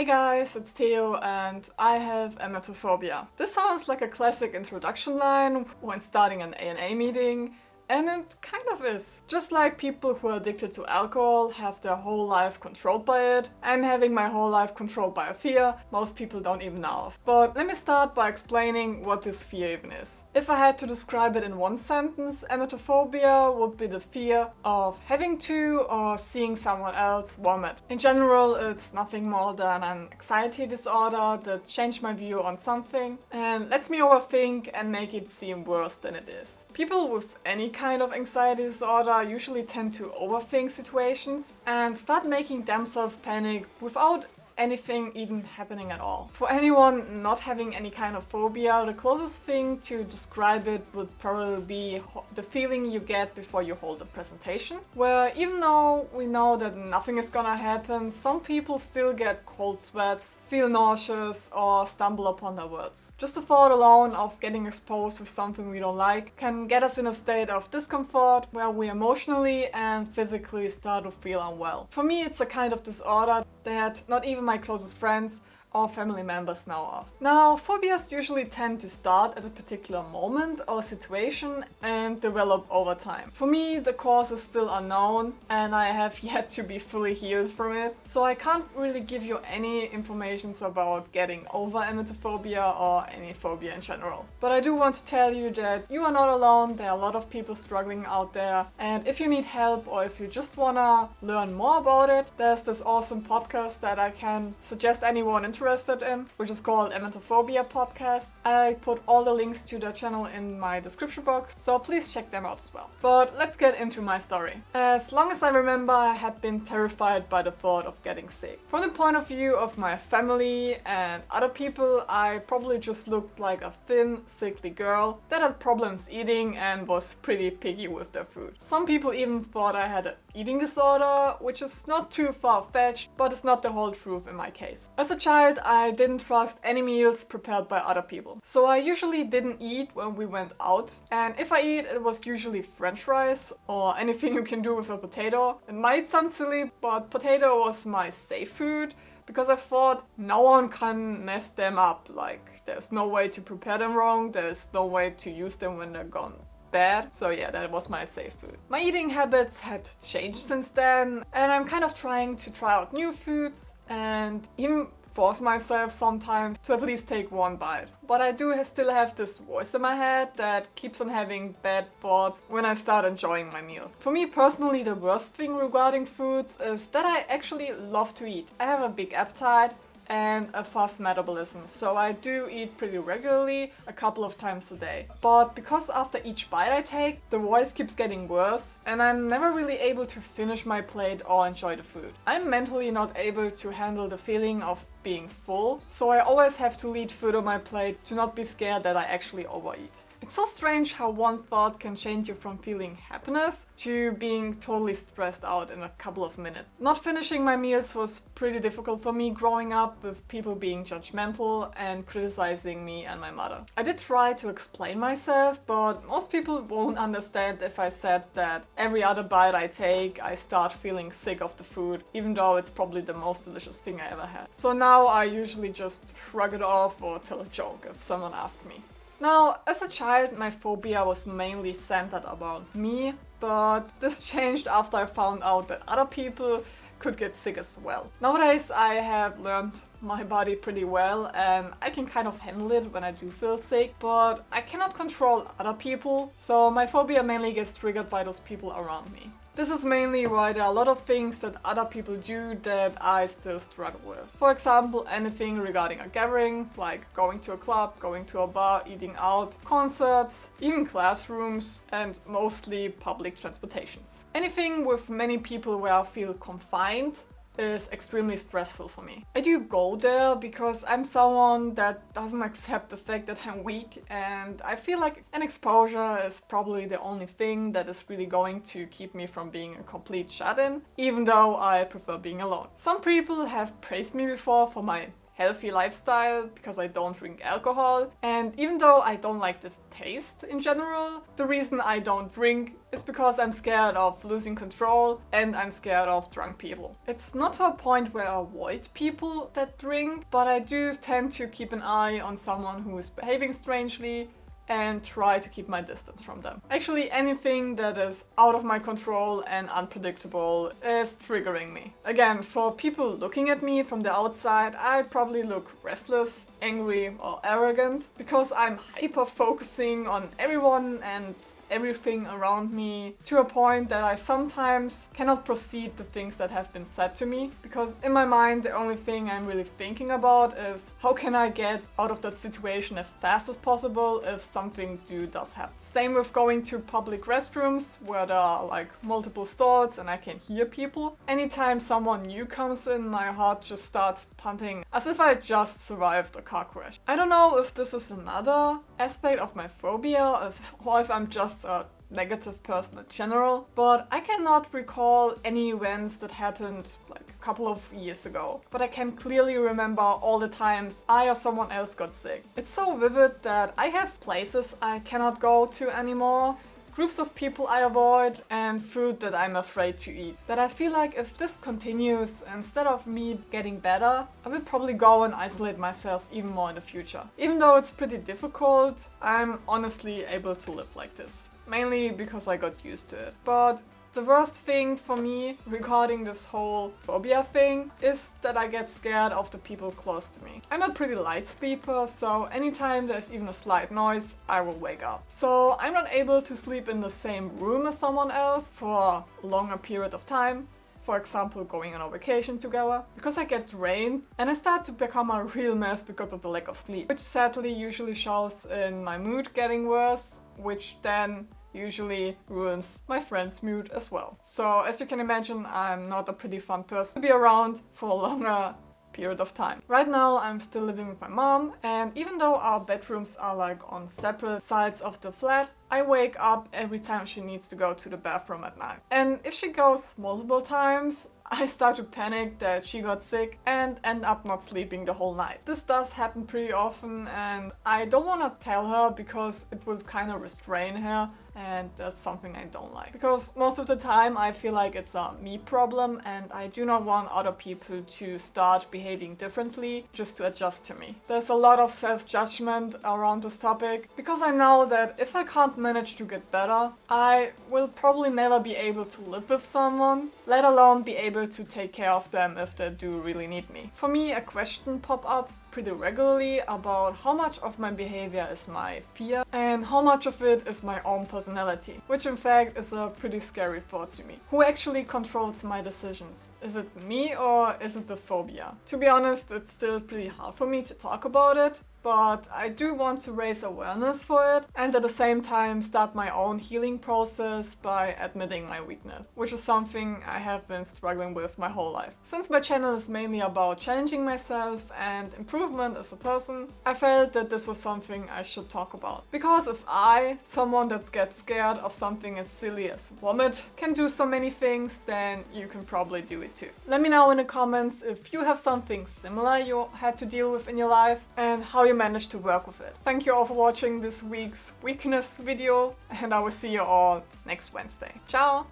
Hey guys, it's Theo and I have emetophobia. This sounds like a classic introduction line when starting an ANA meeting, and it kind of is. Just like people who are addicted to alcohol have their whole life controlled by it, I'm having my whole life controlled by a fear most people don't even know of. But let me start by explaining what this fear even is. If I had to describe it in one sentence, emetophobia would be the fear of having to or seeing someone else vomit. In general, it's nothing more than an anxiety disorder that changed my view on something and lets me overthink and make it seem worse than it is. People with any kind of anxiety disorder usually tend to overthink situations and start making themselves panic without anything even happening at all. For anyone not having any kind of phobia, the closest thing to describe it would probably be the feeling you get before you hold a presentation, where even though we know that nothing is gonna happen, some people still get cold sweats, feel nauseous, or stumble upon their words. Just the thought alone of getting exposed with something we don't like can get us in a state of discomfort where we emotionally and physically start to feel unwell. For me, it's a kind of disorder that not even my closest friends or family members know of. Now, phobias usually tend to start at a particular moment or situation and develop over time. For me, the cause is still unknown and I have yet to be fully healed from it, so I can't really give you any information about getting over emetophobia or any phobia in general. But I do want to tell you that you are not alone, there are a lot of people struggling out there, and if you need help or if you just wanna learn more about it, there's this awesome podcast that I can suggest anyone interested in, which is called Emetophobia Podcast. I put all the links to the channel in my description box, so please check them out as well. But let's get into my story. As long as I remember, I had been terrified by the thought of getting sick. From the point of view of my family and other people, I probably just looked like a thin, sickly girl that had problems eating and was pretty picky with their food. Some people even thought I had an eating disorder, which is not too far-fetched, but it's not the whole truth in my case. As a child, I didn't trust any meals prepared by other people. So I usually didn't eat when we went out, and if I eat, it was usually French fries or anything you can do with a potato. It might sound silly, but potato was my safe food because I thought no one can mess them up. Like, there's no way to prepare them wrong, there's no way to use them when they're gone bad. So yeah, that was my safe food. My eating habits had changed since then, and I'm kind of trying to try out new foods and even force myself sometimes to at least take one bite. But I do still have this voice in my head that keeps on having bad thoughts when I start enjoying my meal. For me personally, the worst thing regarding foods is that I actually love to eat. I have a big appetite and a fast metabolism, so I do eat pretty regularly, a couple of times a day. But because after each bite I take, the voice keeps getting worse and I'm never really able to finish my plate or enjoy the food. I'm mentally not able to handle the feeling of being full, so I always have to leave food on my plate to not be scared that I actually overeat. It's so strange how one thought can change you from feeling happiness to being totally stressed out in a couple of minutes. Not finishing my meals was pretty difficult for me growing up, with people being judgmental and criticizing me and my mother. I did try to explain myself, but most people won't understand if I said that every other bite I take, I start feeling sick of the food, even though it's probably the most delicious thing I ever had. So now I usually just shrug it off or tell a joke if someone asks me. Now, as a child, my phobia was mainly centered around me, but this changed after I found out that other people could get sick as well. Nowadays, I have learned my body pretty well and I can kind of handle it when I do feel sick, but I cannot control other people, so my phobia mainly gets triggered by those people around me. This is mainly why there are a lot of things that other people do that I still struggle with. For example, anything regarding a gathering, like going to a club, going to a bar, eating out, concerts, even classrooms, and mostly public transportations. Anything with many people where I feel confined is extremely stressful for me. I do go there because I'm someone that doesn't accept the fact that I'm weak, and I feel like an exposure is probably the only thing that is really going to keep me from being a complete shut-in, even though I prefer being alone. Some people have praised me before for my healthy lifestyle because I don't drink alcohol. And even though I don't like the taste in general, the reason I don't drink is because I'm scared of losing control and I'm scared of drunk people. It's not to a point where I avoid people that drink, but I do tend to keep an eye on someone who is behaving strangely and try to keep my distance from them. Actually, anything that is out of my control and unpredictable is triggering me. Again, for people looking at me from the outside, I probably look restless, angry, or arrogant because I'm hyper focusing on everyone and everything around me to a point that I sometimes cannot proceed the things that have been said to me, because in my mind the only thing I'm really thinking about is how can I get out of that situation as fast as possible if something does happen. Same with going to public restrooms where there are like multiple stalls and I can hear people. Anytime someone new comes in, my heart just starts pumping as if I just survived a car crash. I don't know if this is another aspect of my phobia or if I'm just a negative person in general, but I cannot recall any events that happened like a couple of years ago. But I can clearly remember all the times I or someone else got sick. It's so vivid that I have places I cannot go to anymore, groups of people I avoid, and food that I'm afraid to eat. That I feel like if this continues, instead of me getting better, I will probably go and isolate myself even more in the future. Even though it's pretty difficult, I'm honestly able to live like this. Mainly because I got used to it. But the worst thing for me regarding this whole phobia thing is that I get scared of the people close to me. I'm a pretty light sleeper, so anytime there's even a slight noise, I will wake up. So I'm not able to sleep in the same room as someone else for a longer period of time. For example, going on a vacation together, because I get drained and I start to become a real mess because of the lack of sleep, which sadly usually shows in my mood getting worse, which then usually ruins my friend's mood as well. So as you can imagine, I'm not a pretty fun person to be around for a longer period of time. Right now I'm still living with my mom, and even though our bedrooms are like on separate sides of the flat, I wake up every time she needs to go to the bathroom at night. And if she goes multiple times, I start to panic that she got sick and end up not sleeping the whole night. This does happen pretty often, and I don't want to tell her because it will kind of restrain her, and that's something I don't like. Because most of the time I feel like it's a me problem, and I do not want other people to start behaving differently just to adjust to me. There's a lot of self-judgment around this topic because I know that if I can't manage to get better, I will probably never be able to live with someone, let alone be able to take care of them if they do really need me. For me, a question pop up pretty regularly about how much of my behavior is my fear and how much of it is my own personality, which in fact is a pretty scary thought to me. Who actually controls my decisions? Is it me or is it the phobia? To be honest, it's still pretty hard for me to talk about it, but I do want to raise awareness for it and at the same time start my own healing process by admitting my weakness, which is something I have been struggling with my whole life. Since my channel is mainly about challenging myself and improvement as a person, I felt that this was something I should talk about. Because if I, someone that gets scared of something as silly as vomit, can do so many things, then you can probably do it too. Let me know in the comments if you have something similar you had to deal with in your life and how you managed to work with it. Thank you all for watching this week's weakness video, and I will see you all next Wednesday. Ciao!